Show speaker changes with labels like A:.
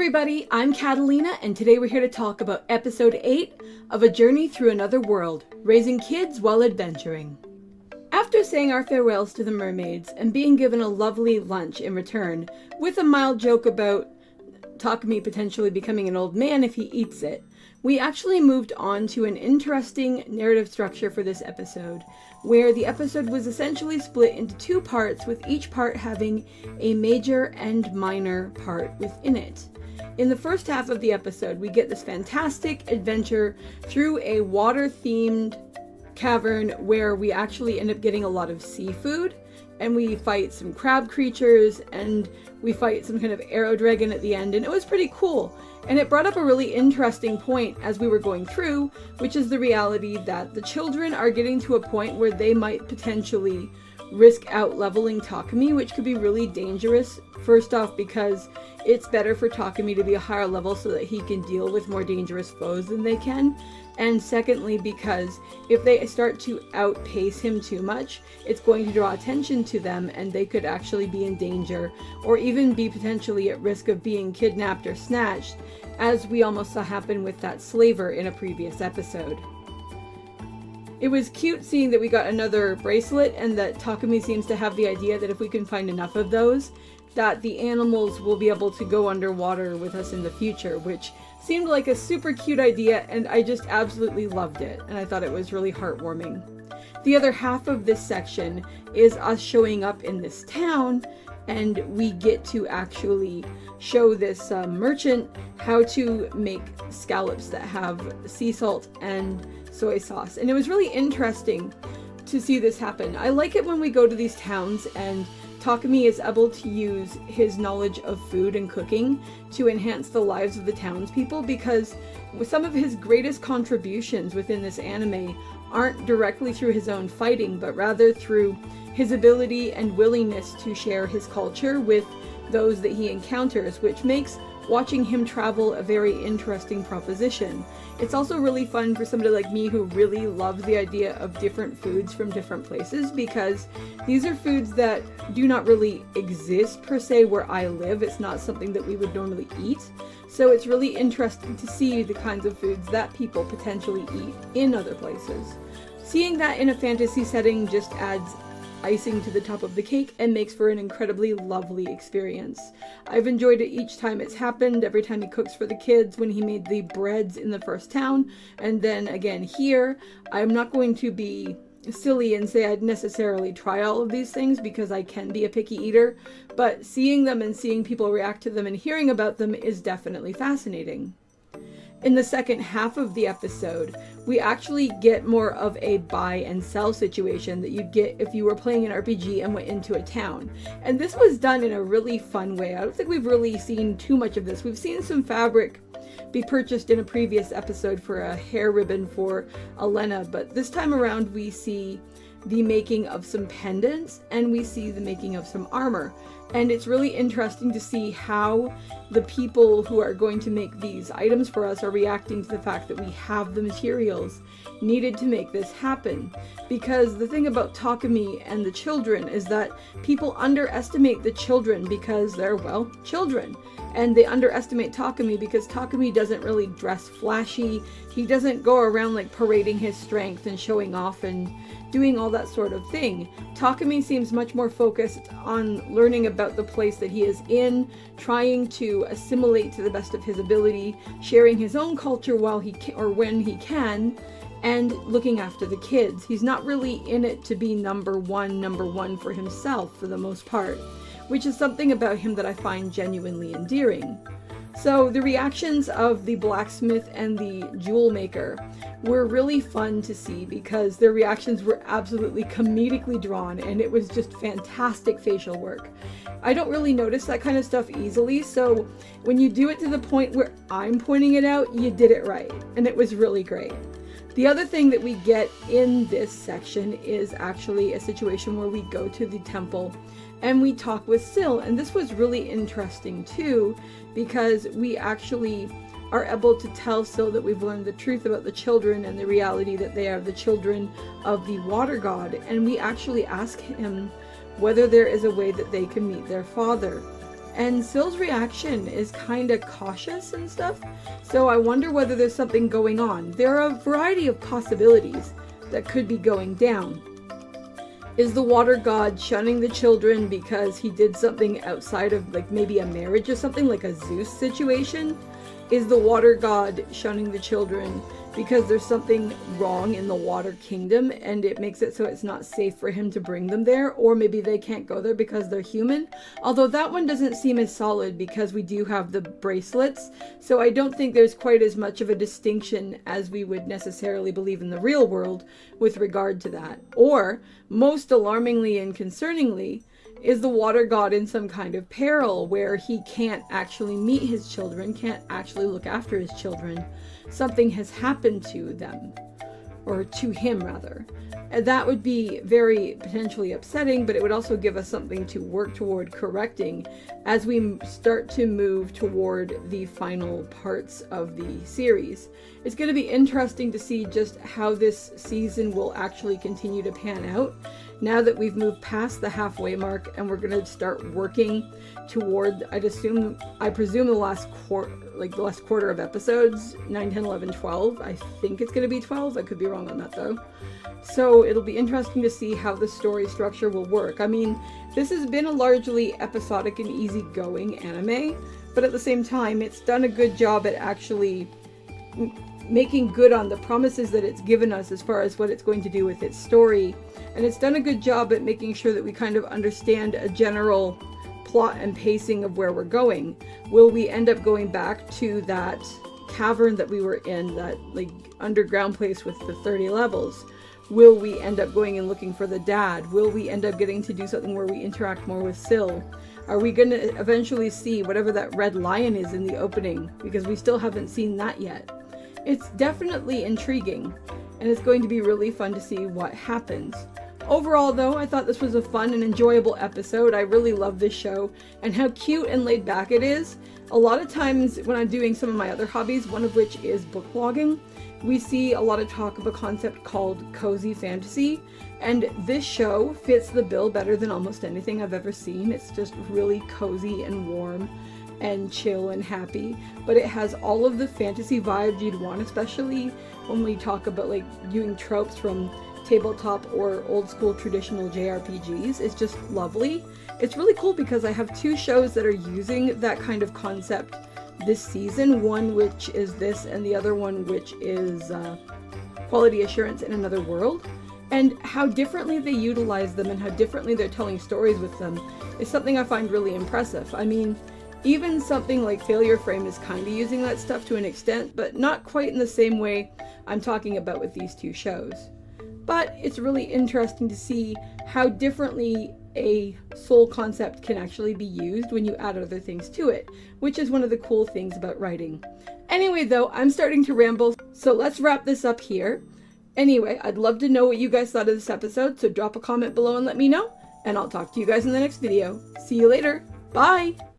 A: everybody, I'm Katallina, and today we're here to talk about episode 8 of A Journey Through Another World, Raising Kids While Adventuring. After saying our farewells to the mermaids and being given a lovely lunch in return, with a mild joke about Takumi potentially becoming an old man if he eats it, we actually moved on to an interesting narrative structure for this episode, where the episode was essentially split into two parts, with each part having a major and minor part within it. In the first half of the episode, we get this fantastic adventure through a water-themed cavern where we actually end up getting a lot of seafood, and we fight some crab creatures, and we fight some kind of arrow dragon at the end, and it was pretty cool. And it brought up a really interesting point as we were going through, which is the reality that the children are getting to a point where they might potentially risk out leveling Takumi, which could be really dangerous. First off, because it's better for Takumi to be a higher level so that he can deal with more dangerous foes than they can. And secondly, because if they start to outpace him too much, it's going to draw attention to them and they could actually be in danger, or even be potentially at risk of being kidnapped or snatched, as we almost saw happen with that slaver in a previous episode. It was cute seeing that we got another bracelet, and that Takumi seems to have the idea that if we can find enough of those, that the animals will be able to go underwater with us in the future, which seemed like a super cute idea, and I just absolutely loved it, and I thought it was really heartwarming. The other half of this section is us showing up in this town, and we get to actually show this merchant how to make scallops that have sea salt and soy sauce. And it was really interesting to see this happen. I like it when we go to these towns and Takumi is able to use his knowledge of food and cooking to enhance the lives of the townspeople, because with some of his greatest contributions within this anime aren't directly through his own fighting, but rather through his ability and willingness to share his culture with those that he encounters, which makes watching him travel a very interesting proposition. It's also really fun for somebody like me who really loves the idea of different foods from different places, because these are foods that do not really exist per se where I live. It's not something that we would normally eat. So it's really interesting to see the kinds of foods that people potentially eat in other places. Seeing that in a fantasy setting just adds icing to the top of the cake and makes for an incredibly lovely experience. I've enjoyed it each time it's happened, every time he cooks for the kids, when he made the breads in the first town, and then again here. I'm not going to be silly and say I'd necessarily try all of these things, because I can be a picky eater, but seeing them and seeing people react to them and hearing about them is definitely fascinating. In the second half of the episode, we actually get more of a buy and sell situation that you'd get if you were playing an RPG and went into a town. And this was done in a really fun way. I don't think we've really seen too much of this. We've seen some fabric be purchased in a previous episode for a hair ribbon for Elena, but this time around we see the making of some pendants and we see the making of some armor. And it's really interesting to see how the people who are going to make these items for us are reacting to the fact that we have the materials needed to make this happen. Because the thing about Takumi and the children is that people underestimate the children because they're, well, children. And they underestimate Takumi because Takumi doesn't really dress flashy. He doesn't go around like parading his strength and showing off and doing all that sort of thing. Takumi seems much more focused on learning about the place that he is in, trying to assimilate to the best of his ability, sharing his own culture while he can, or when he can, and looking after the kids. He's not really in it to be number one for himself for the most part, which is something about him that I find genuinely endearing. So the reactions of the blacksmith and the jewel maker were really fun to see, because their reactions were absolutely comedically drawn, and it was just fantastic facial work. I don't really notice that kind of stuff easily, so when you do it to the point where I'm pointing it out, you did it right, and it was really great. The other thing that we get in this section is actually a situation where we go to the temple and we talk with Syl, and this was really interesting too, because we actually are able to tell Syl that we've learned the truth about the children and the reality that they are the children of the water god, and we actually ask him whether there is a way that they can meet their father. And Syl's reaction is kind of cautious and stuff, so I wonder whether there's something going on. There are a variety of possibilities that could be going down. Is the water god shunning the children because he did something outside of, like, maybe a marriage or something, like a Zeus situation? Is the water god shunning the children because there's something wrong in the water kingdom and it makes it so it's not safe for him to bring them there? Or maybe they can't go there because they're human? Although that one doesn't seem as solid because we do have the bracelets, so I don't think there's quite as much of a distinction as we would necessarily believe in the real world with regard to that. Or, most alarmingly and concerningly, is the water god in some kind of peril where he can't actually meet his children, can't actually look after his children? Something has happened to them, or to him rather. And that would be very potentially upsetting, but it would also give us something to work toward correcting as we start to move toward the final parts of the series. It's going to be interesting to see just how this season will actually continue to pan out now that we've moved past the halfway mark and we're going to start working toward, I presume the last quarter of episodes, 9, 10, 11, 12. I think it's going to be 12. I could be wrong on that though. So it'll be interesting to see how the story structure will work. I mean, this has been a largely episodic and easygoing anime, but at the same time, it's done a good job at actually making good on the promises that it's given us as far as what it's going to do with its story. And it's done a good job at making sure that we kind of understand a general plot and pacing of where we're going. Will we end up going back to that cavern that we were in, that like underground place with the 30 levels? Will we end up going and looking for the dad? Will we end up getting to do something where we interact more with Syl? Are we going to eventually see whatever that red lion is in the opening? Because we still haven't seen that yet. It's definitely intriguing, and it's going to be really fun to see what happens. Overall, though, I thought this was a fun and enjoyable episode. I really love this show, and how cute and laid back it is. A lot of times when I'm doing some of my other hobbies, one of which is book blogging, we see a lot of talk of a concept called cozy fantasy, and this show fits the bill better than almost anything I've ever seen. It's just really cozy and warm and chill and happy, but it has all of the fantasy vibes you'd want, especially when we talk about like viewing tropes from tabletop or old school traditional JRPGs. It's just lovely. It's really cool because I have 2 shows that are using that kind of concept this season, one which is this and the other one which is Quality Assurance in Another World. And how differently they utilize them and how differently they're telling stories with them is something I find really impressive. I mean, even something like Failure Frame is kind of using that stuff to an extent, but not quite in the same way I'm talking about with these 2 shows. But it's really interesting to see how differently a soul concept can actually be used when you add other things to it, which is one of the cool things about writing. Anyway, though, I'm starting to ramble, so let's wrap this up here. Anyway, I'd love to know what you guys thought of this episode, so drop a comment below and let me know, and I'll talk to you guys in the next video. See you later. Bye!